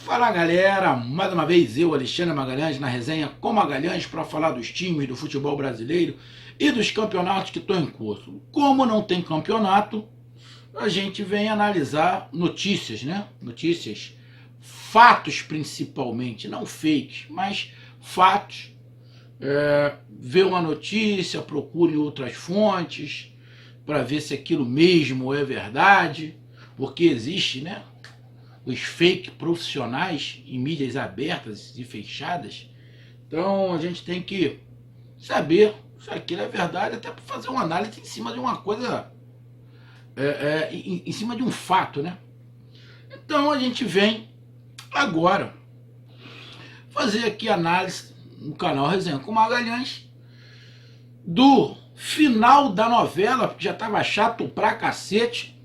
Fala galera, mais uma vez eu, Alexandre Magalhães, na resenha com Magalhães para falar dos times do futebol brasileiro e dos campeonatos que estão em curso. Como não tem campeonato, a gente vem analisar notícias, né? Notícias, fatos principalmente, não fakes, mas fatos. Vê uma notícia, procure outras fontes para ver se aquilo mesmo é verdade, porque existe, né? Os fake profissionais em mídias abertas e fechadas. Então a gente tem que saber se aquilo é verdade, até para fazer uma análise em cima de uma coisa, em cima de um fato, né? Então a gente vem agora fazer aqui análise no canal Resenha com Magalhães do final da novela, porque já estava chato pra cacete,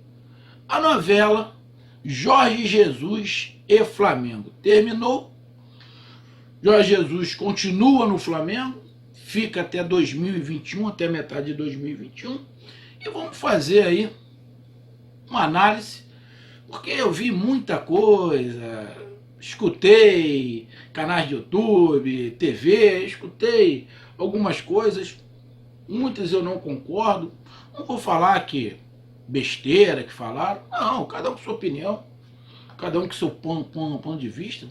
a novela Jorge Jesus e Flamengo. Terminou. Jorge Jesus continua no Flamengo, fica até 2021, até metade de 2021. E vamos fazer aí uma análise, porque eu vi muita coisa, escutei canais de YouTube, TV, escutei algumas coisas, muitas eu não concordo. Não vou falar que besteira que falaram. Não, cada um com sua opinião, cada um com seu ponto de vista.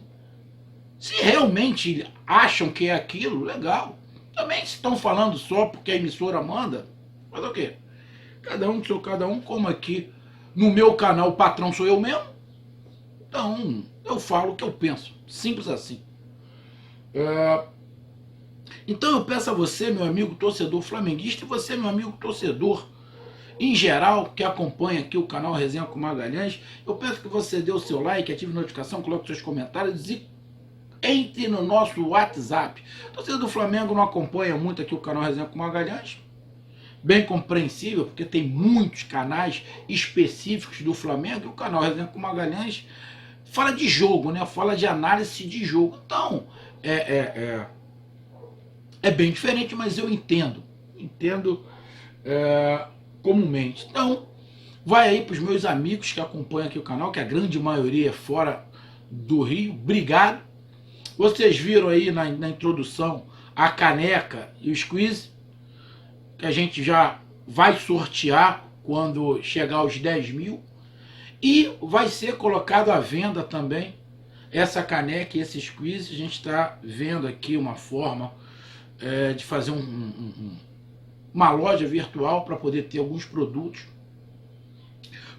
Se realmente acham que é aquilo, legal. Também se estão falando só porque a emissora manda, mas o quê? Cada um com seu cada um, como aqui no meu canal o patrão sou eu mesmo, então eu falo o que eu penso, simples assim. Então eu peço a você, meu amigo torcedor flamenguista, e você, meu amigo torcedor em geral, que acompanha aqui o canal Resenha com Magalhães, eu peço que você dê o seu like, ative a notificação, coloque seus comentários e entre no nosso WhatsApp. A torcida do Flamengo não acompanha muito aqui o canal Resenha com Magalhães, bem compreensível, porque tem muitos canais específicos do Flamengo, e o canal Resenha com Magalhães fala de jogo, né? Fala de análise de jogo. Então, é bem diferente, mas eu entendo comumente. Então, vai aí para os meus amigos que acompanham aqui o canal, que a grande maioria é fora do Rio, obrigado. Vocês viram aí na introdução a caneca e o squeeze, que a gente já vai sortear quando chegar aos 10 mil, e vai ser colocado à venda também essa caneca e esse squeeze. A gente está vendo aqui uma forma de fazer uma loja virtual para poder ter alguns produtos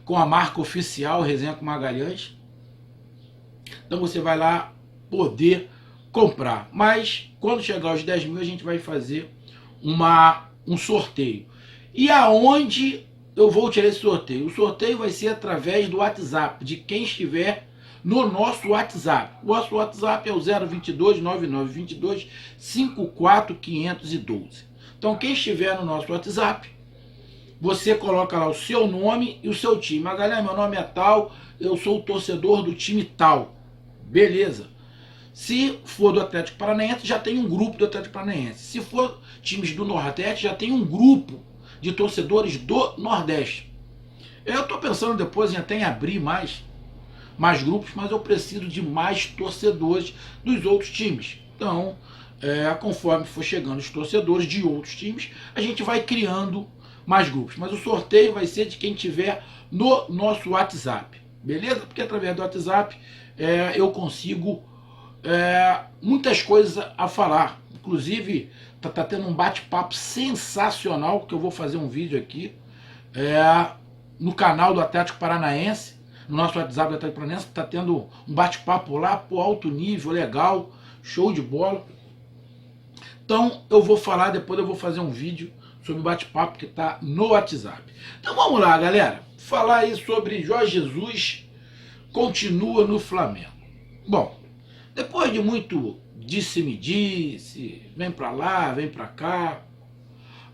com a marca oficial Resenha com Magalhães. Então você vai lá poder comprar. Mas quando chegar aos 10 mil a gente vai fazer um sorteio. E aonde eu vou tirar esse sorteio? O sorteio vai ser através do WhatsApp, de quem estiver no nosso WhatsApp. O nosso WhatsApp é o 022 9922 54512. Então quem estiver no nosso WhatsApp, você coloca lá o seu nome e o seu time. Magalhães, meu nome é tal, eu sou o torcedor do time tal. Beleza. Se for do Atlético Paranaense, já tem um grupo do Atlético Paranaense. Se for times do Nordeste, já tem um grupo de torcedores do Nordeste. Eu estou pensando depois em até abrir mais grupos, mas eu preciso de mais torcedores dos outros times. Então, conforme for chegando os torcedores de outros times, a gente vai criando mais grupos. Mas o sorteio vai ser de quem tiver no nosso WhatsApp. Beleza? Porque através do WhatsApp eu consigo muitas coisas a falar. Inclusive, tá tendo um bate-papo sensacional, que eu vou fazer um vídeo aqui no canal do Atlético Paranaense, no nosso WhatsApp do Atlético Paranaense, tá tendo um bate-papo lá, por alto nível, legal, show de bola. Então eu vou falar, depois eu vou fazer um vídeo sobre o bate-papo que tá no WhatsApp. Então vamos lá, galera, falar aí sobre Jorge Jesus continua no Flamengo. Bom, depois de muito disse-me-disse, vem pra lá, vem pra cá,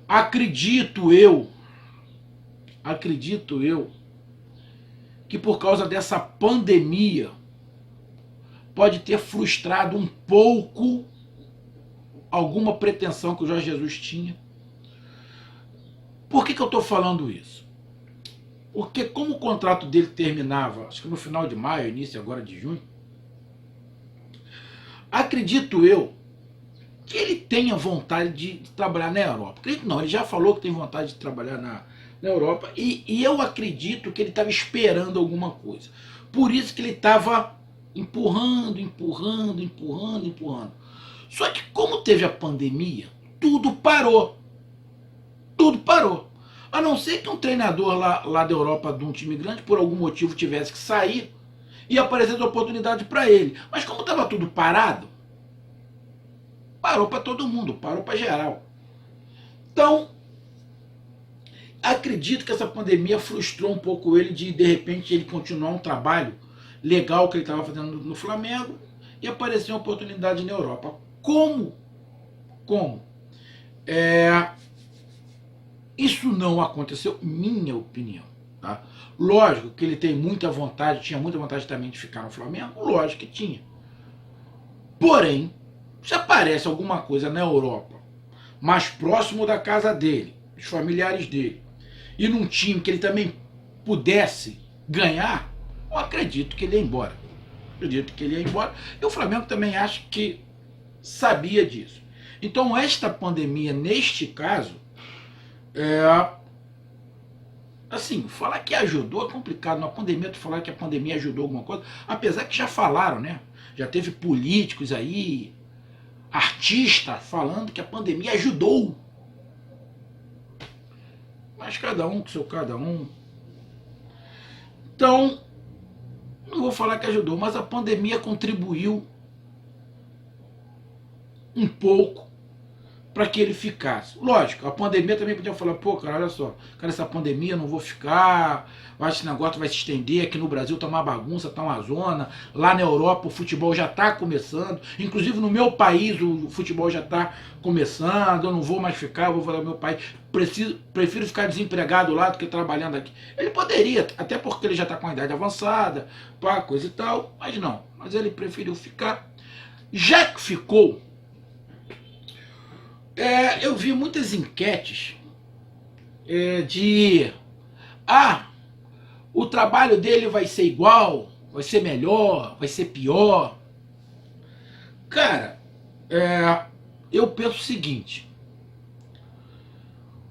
acredito eu que por causa dessa pandemia pode ter frustrado um pouco alguma pretensão que o Jorge Jesus tinha. Por que eu estou falando isso? Porque como o contrato dele terminava, acho que no final de maio, início agora de junho, Acredito eu que ele tenha vontade de trabalhar na Europa. Acredito não, ele já falou que tem vontade de trabalhar na Europa e eu acredito que ele estava esperando alguma coisa. Por isso que ele estava empurrando, empurrando, empurrando, empurrando. Só que como teve a pandemia, tudo parou. Tudo parou. A não ser que um treinador lá da Europa de um time grande, por algum motivo, tivesse que sair e aparecer oportunidade para ele. Mas como estava tudo parado, parou para todo mundo, parou para geral. Então, acredito que essa pandemia frustrou um pouco ele de repente, ele continuar um trabalho legal que ele estava fazendo no Flamengo e aparecer uma oportunidade na Europa. Como? Isso não aconteceu, minha opinião. Tá? Lógico que ele tem muita vontade, tinha muita vontade também de ficar no Flamengo, lógico que tinha. Porém, se aparece alguma coisa na Europa, mais próximo da casa dele, dos familiares dele, e num time que ele também pudesse ganhar, eu acredito que ele ia embora. Acredito que ele ia embora. E o Flamengo também acho que sabia disso. Então esta pandemia, neste caso, assim, falar que ajudou é complicado. Na pandemia, tu falar que a pandemia ajudou alguma coisa, apesar que já falaram, né? Já teve políticos aí, artistas falando que a pandemia ajudou. Mas cada um com seu cada um. Então, não vou falar que ajudou, mas a pandemia contribuiu um pouco para que ele ficasse. Lógico, a pandemia também podia falar, pô, cara, olha só, cara, essa pandemia eu não vou ficar, acho que esse negócio vai se estender, aqui no Brasil tá uma bagunça, tá uma zona, lá na Europa o futebol já tá começando, inclusive no meu país o futebol já tá começando, eu não vou mais ficar, eu vou falar no meu país, prefiro ficar desempregado lá do que trabalhando aqui. Ele poderia, até porque ele já tá com a idade avançada, pá, coisa e tal, mas não, mas ele preferiu ficar. Já que ficou, eu vi muitas enquetes de o trabalho dele vai ser igual, vai ser melhor, vai ser pior. Cara, eu penso o seguinte,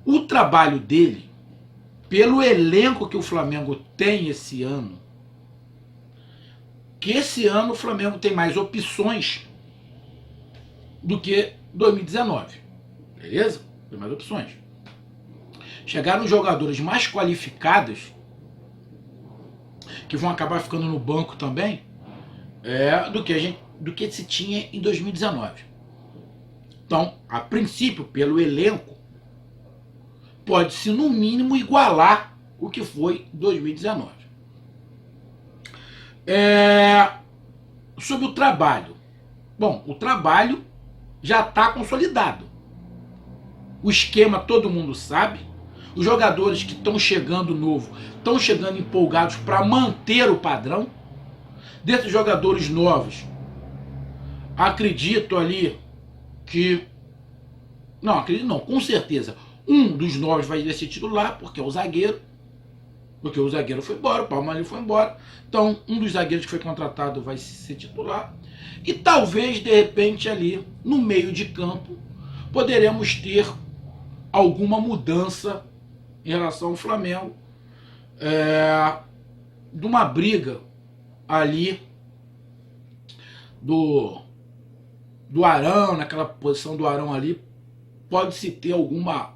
o trabalho dele, pelo elenco que o Flamengo tem esse ano, que esse ano o Flamengo tem mais opções do que 2019. Beleza? Tem mais opções. Chegaram jogadores mais qualificados, que vão acabar ficando no banco também, do que se tinha em 2019. Então, a princípio, pelo elenco, pode-se no mínimo igualar o que foi 2019. Sobre o trabalho. Bom, o trabalho já está consolidado. O esquema todo mundo sabe. Os jogadores que estão chegando novo estão chegando empolgados para manter o padrão. Desses jogadores novos, acredito ali que... Não, acredito não, com certeza. Um dos novos vai ser titular, porque é o zagueiro. Porque o zagueiro foi embora, o Palmeiras foi embora. Então, um dos zagueiros que foi contratado vai ser titular. E talvez, de repente, ali, no meio de campo, poderemos ter alguma mudança em relação ao Flamengo, de uma briga ali do Arão, naquela posição do Arão ali, pode-se ter alguma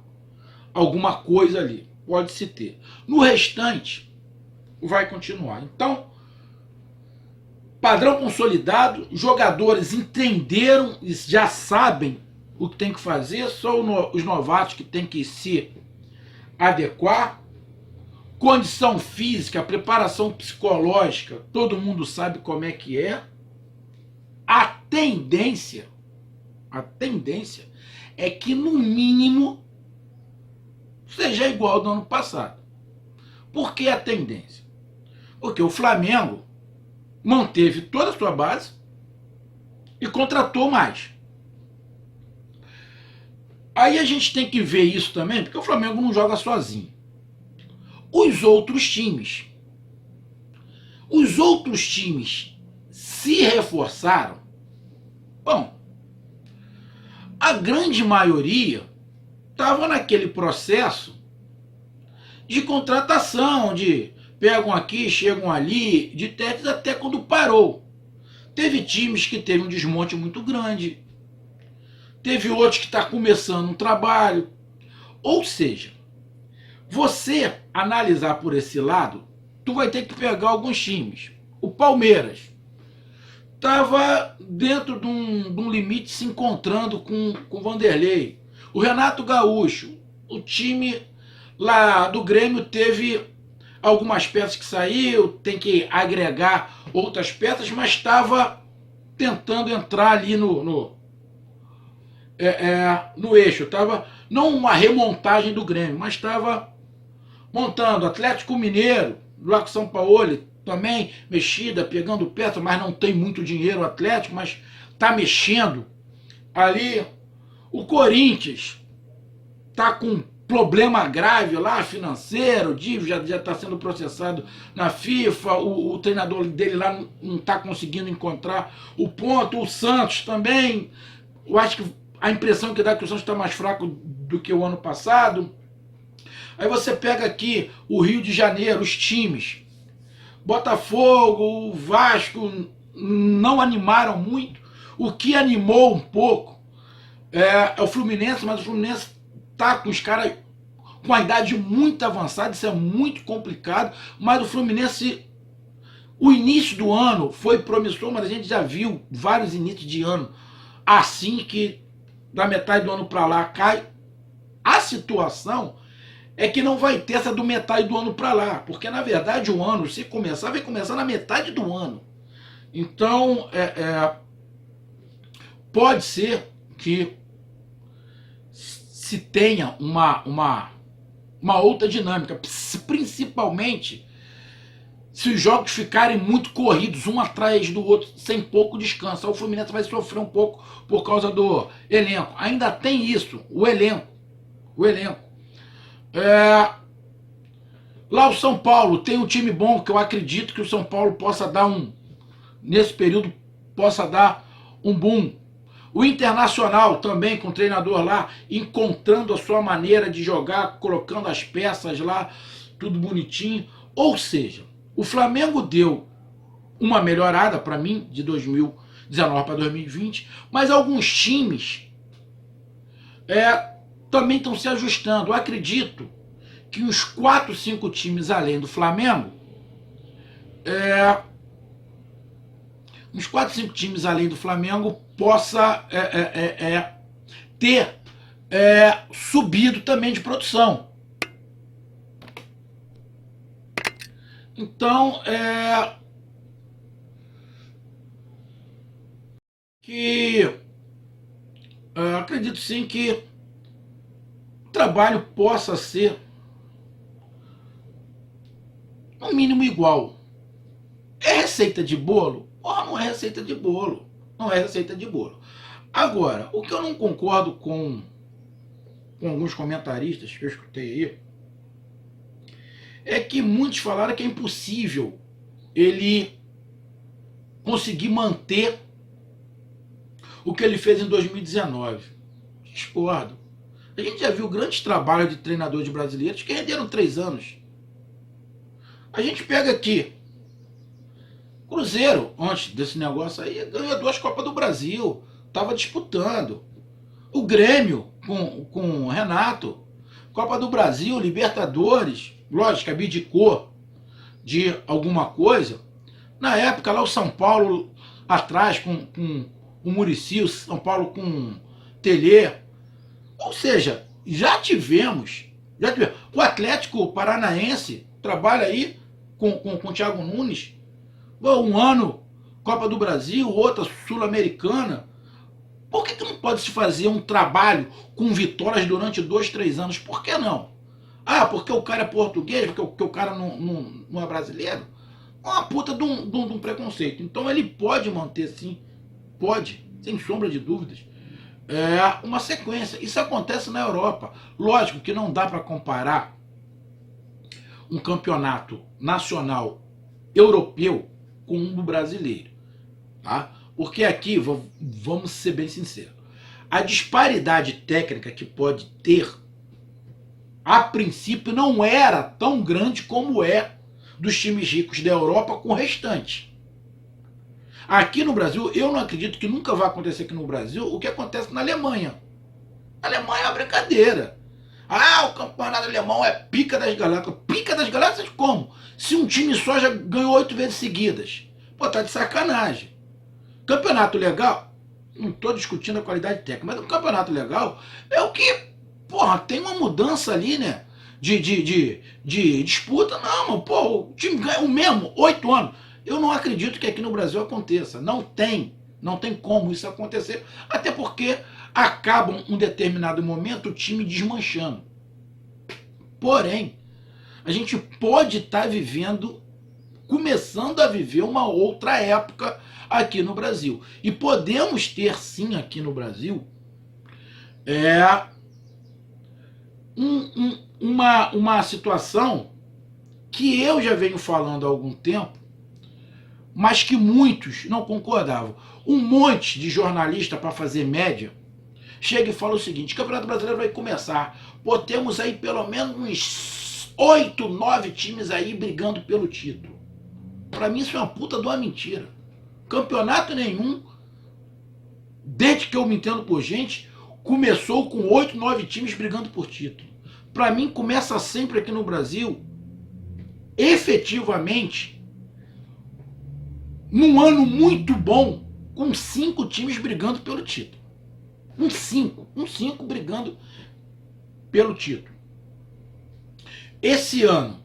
coisa ali, pode-se ter. No restante, vai continuar. Então, padrão consolidado, jogadores entenderam e já sabem o que tem que fazer, são os novatos que tem que se adequar. Condição física, preparação psicológica, todo mundo sabe como é que é. A tendência é que no mínimo seja igual ao do ano passado. Por que a tendência? Porque o Flamengo manteve toda a sua base e contratou mais. Aí a gente tem que ver isso também, porque o Flamengo não joga sozinho. Os outros times se reforçaram Bom, a grande maioria estava naquele processo de contratação, de pegam aqui, chegam ali, de testes até quando parou. Teve times que teve um desmonte muito grande, teve outros que está começando um trabalho. Ou seja, você analisar por esse lado, tu vai ter que pegar alguns times. O Palmeiras estava dentro de um limite se encontrando com o Vanderlei. O Renato Gaúcho, o time lá do Grêmio teve algumas peças que saiu, tem que agregar outras peças, mas estava tentando entrar ali no eixo. Estava não uma remontagem do Grêmio, mas estava montando. Atlético Mineiro, lá com São Paulo, também mexida, pegando peças, mas não tem muito dinheiro o Atlético, mas está mexendo. Ali, o Corinthians está com problema grave lá, financeiro, dívida, já está sendo processado na FIFA, o treinador dele lá não está conseguindo encontrar o ponto. O Santos também, eu acho que a impressão que dá é que o Santos está mais fraco do que o ano passado. Aí você pega aqui o Rio de Janeiro, os times. Botafogo, o Vasco não animaram muito. O que animou um pouco é o Fluminense, mas o Fluminense tá com os caras com a idade muito avançada, isso é muito complicado, mas o Fluminense, o início do ano foi promissor, mas a gente já viu vários inícios de ano assim, que da metade do ano para lá cai. A situação é que não vai ter essa do metade do ano para lá, porque na verdade o ano, se começar, vai começar na metade do ano. Então, pode ser que se tenha uma outra dinâmica, principalmente se os jogos ficarem muito corridos, um atrás do outro, sem pouco descanso. Aí o Fluminense vai sofrer um pouco por causa do elenco. Ainda tem isso, o elenco. Lá o São Paulo tem um time bom, que eu acredito que o São Paulo possa dar nesse período, possa dar um boom. O Internacional também, com o treinador lá, encontrando a sua maneira de jogar, colocando as peças lá, tudo bonitinho. Ou seja, o Flamengo deu uma melhorada para mim, de 2019 para 2020, mas alguns times também estão se ajustando. Eu acredito que uns 4, 5 times além do Flamengo, uns 4, 5 times além do Flamengo possa ter subido também de produção. Então, acredito sim que o trabalho possa ser no mínimo igual. É receita de bolo? Ou não é receita de bolo? Não é receita de bolo. Agora, o que eu não concordo com alguns comentaristas que eu escutei aí, é que muitos falaram que é impossível ele conseguir manter o que ele fez em 2019. Discordo. A gente já viu grandes trabalhos de treinadores brasileiros que renderam 3 anos. A gente pega aqui Cruzeiro, antes desse negócio aí, ganhou 2 Copas do Brasil, estava disputando. O Grêmio, com o Renato, Copa do Brasil, Libertadores, lógico, abdicou de alguma coisa. Na época, lá o São Paulo, atrás, com o Muricy, o São Paulo com Telê. Ou seja, já tivemos. O Atlético Paranaense trabalha aí com o Thiago Nunes. Um ano Copa do Brasil, outra Sul-Americana. Por que não pode se fazer um trabalho com vitórias durante 2, 3 anos? Por que não? Ah, porque o cara é português, porque o cara não é brasileiro? É uma puta de um preconceito. Então ele pode manter, sim, pode, sem sombra de dúvidas, uma sequência. Isso acontece na Europa. Lógico que não dá para comparar um campeonato nacional europeu com um brasileiro, tá? Porque aqui, vamos ser bem sinceros, a disparidade técnica que pode ter, a princípio, não era tão grande como é dos times ricos da Europa com o restante. Aqui no Brasil, eu não acredito que nunca vai acontecer aqui no Brasil o que acontece na Alemanha. A Alemanha é uma brincadeira. Ah, o campeonato alemão é pica das galáxias. Pica das galáxias como? Se um time só já ganhou 8 vezes seguidas. Pô, tá de sacanagem. Campeonato legal, não estou discutindo a qualidade técnica, mas o campeonato legal é o que, porra, tem uma mudança ali, né? De disputa. Não, mano, pô, o time ganha o mesmo, 8 anos. Eu não acredito que aqui no Brasil aconteça. Não tem como isso acontecer. Até porque acaba um determinado momento o time desmanchando. Porém, a gente pode estar começando a viver uma outra época aqui no Brasil. E podemos ter sim aqui no Brasil uma situação que eu já venho falando há algum tempo, mas que muitos não concordavam. Um monte de jornalista para fazer média chega e fala o seguinte: o Campeonato Brasileiro vai começar. Pô, temos aí pelo menos uns 8, 9 times aí brigando pelo título. Para mim isso é uma puta de uma mentira. Campeonato nenhum, desde que eu me entendo por gente, começou com 8, 9 times brigando por título. Para mim começa sempre aqui no Brasil, efetivamente, num ano muito bom, com 5 times brigando pelo título. Uns 5 brigando pelo título. Esse ano,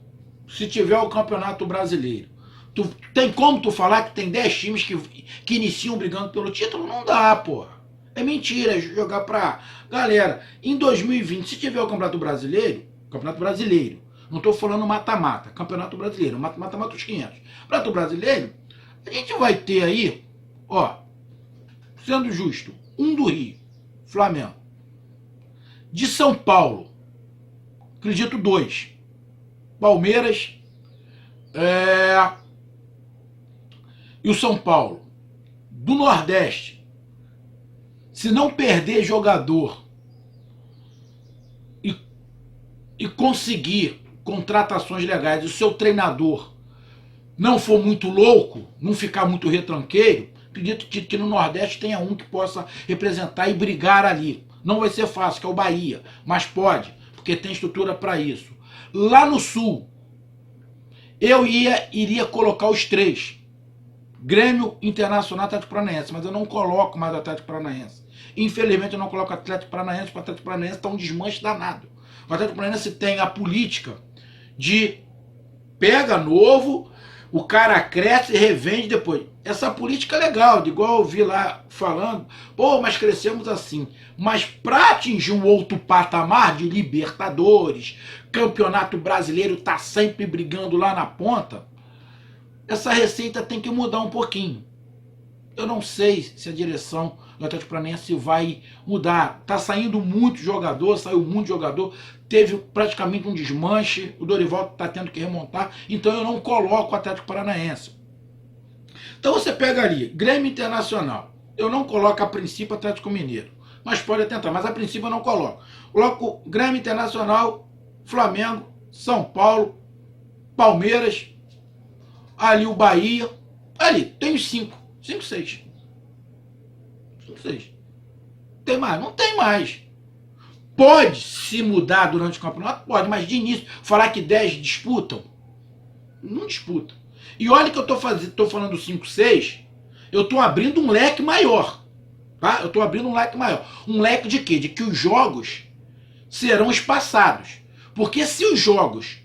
se tiver o Campeonato Brasileiro, tem como tu falar que tem 10 times que iniciam brigando pelo título? Não dá, porra. É mentira, é jogar pra galera. Em 2020, se tiver o Campeonato Brasileiro, não tô falando mata-mata, Campeonato Brasileiro, mata-mata os 500. Campeonato Brasileiro, a gente vai ter aí, ó, sendo justo, um do Rio, Flamengo. De São Paulo, acredito 2. Palmeiras, e o São Paulo. Do Nordeste, se não perder jogador e conseguir contratações legais, e o seu treinador não for muito louco, não ficar muito retranqueiro, acredito que no Nordeste tenha um que possa representar e brigar ali. Não vai ser fácil, que é o Bahia, mas pode, porque tem estrutura para isso. Lá no Sul, eu iria colocar os 3. Grêmio, Internacional, Atlético Paranaense, mas eu não coloco mais o Atlético Paranaense. Infelizmente eu não coloco o Atlético Paranaense, porque o Atlético Paranaense está um desmanche danado. O Atlético Paranaense tem a política de pega novo, o cara cresce e revende depois. Essa política é legal, igual eu vi lá falando, pô, mas crescemos assim. Mas para atingir um outro patamar de Libertadores, Campeonato Brasileiro tá sempre brigando lá na ponta, essa receita tem que mudar um pouquinho. Eu não sei se a direção do Atlético Paranaense vai mudar. Tá saindo muito jogador, saiu muito jogador, teve praticamente um desmanche, o Dorival tá tendo que remontar, então eu não coloco o Atlético Paranaense. Então você pega ali, Grêmio, Internacional, eu não coloco a princípio Atlético Mineiro, mas pode tentar, mas a princípio eu não coloco. Coloco Grêmio, Internacional, Flamengo, São Paulo, Palmeiras, ali o Bahia, ali, tem os 5, 6. Tem mais? Não tem mais. Pode se mudar durante o campeonato? Pode, mas de início, falar que 10 disputam? Não disputam. E olha que eu tô falando 5, 6, eu tô abrindo um leque maior. Tá? Eu tô abrindo um leque maior. Um leque de quê? De que os jogos serão espaçados. Porque se os jogos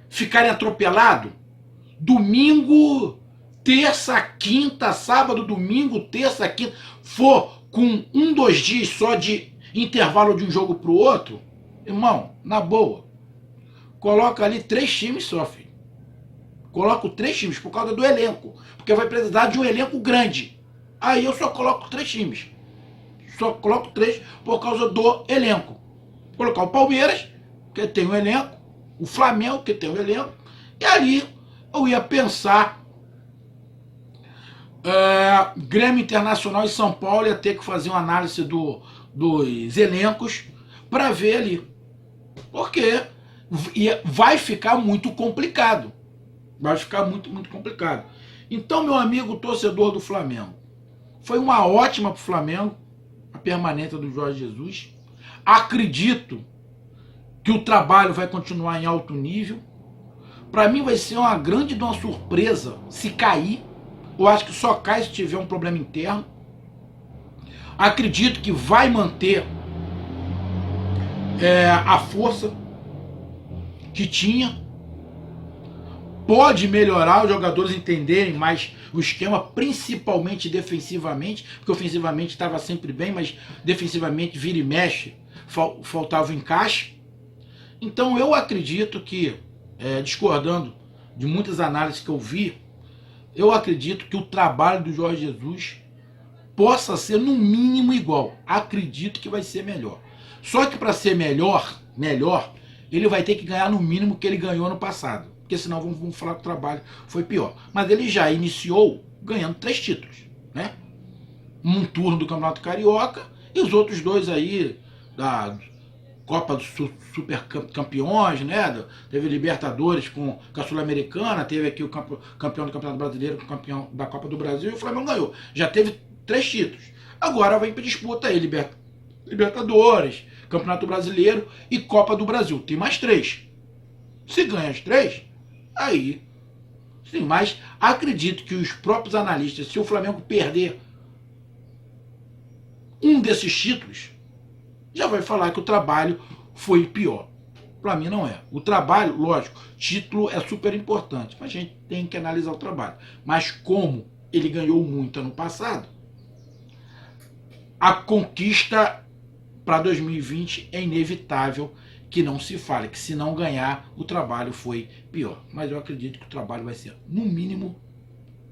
ficarem atropelados, domingo, terça, quinta, sábado, domingo, terça, quinta, for com 1, 2 dias só de intervalo de um jogo pro outro, irmão, na boa, coloca ali 3 times só, filho. Coloco 3 times por causa do elenco, porque vai precisar de um elenco grande. Aí eu só coloco 3 times. Só coloco 3 por causa do elenco. Vou colocar o Palmeiras, que tem um elenco, o Flamengo, que tem um elenco, e ali eu ia pensar Grêmio Internacional e São Paulo ia ter que fazer uma análise dos elencos para ver ali. Porque vai ficar muito complicado. Vai ficar muito, muito complicado. Então, meu amigo torcedor do Flamengo, foi uma ótima para o Flamengo a permanência do Jorge Jesus. Acredito que o trabalho vai continuar em alto nível. Para mim vai ser uma grande uma surpresa se cair. Eu acho que só cai se tiver um problema interno. Acredito que vai manter a força que tinha. Pode melhorar, os jogadores entenderem mais o esquema, principalmente defensivamente, porque ofensivamente estava sempre bem, mas defensivamente vira e mexe, faltava o encaixe. Então eu acredito que, discordando de muitas análises que eu vi, eu acredito que o trabalho do Jorge Jesus possa ser no mínimo igual. Acredito que vai ser melhor. Só que para ser melhor, ele vai ter que ganhar no mínimo que ele ganhou no passado. Porque senão vamos falar que o trabalho foi pior. Mas ele já iniciou ganhando 3 títulos, né? Um turno do Campeonato Carioca e os outros 2 aí da Copa dos Super Campeões, né? Teve Libertadores com a Sul-Americana, teve aqui o campeão do Campeonato Brasileiro com o campeão da Copa do Brasil e o Flamengo ganhou. Já teve 3 títulos. Agora vem para disputa aí Libertadores, Campeonato Brasileiro e Copa do Brasil. Tem mais 3. Se ganha as 3, aí sim, mas acredito que os próprios analistas, se o Flamengo perder um desses títulos, já vai falar que o trabalho foi pior. Para mim não é. O trabalho, lógico, título é super importante, mas a gente tem que analisar o trabalho. Mas como ele ganhou muito ano passado, a conquista para 2020 é inevitável que não se fale, que se não ganhar, o trabalho foi pior. Mas eu acredito que o trabalho vai ser, no mínimo,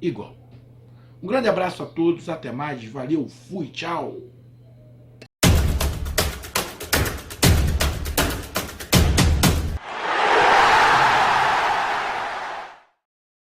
igual. Um grande abraço a todos, até mais, valeu, fui, tchau!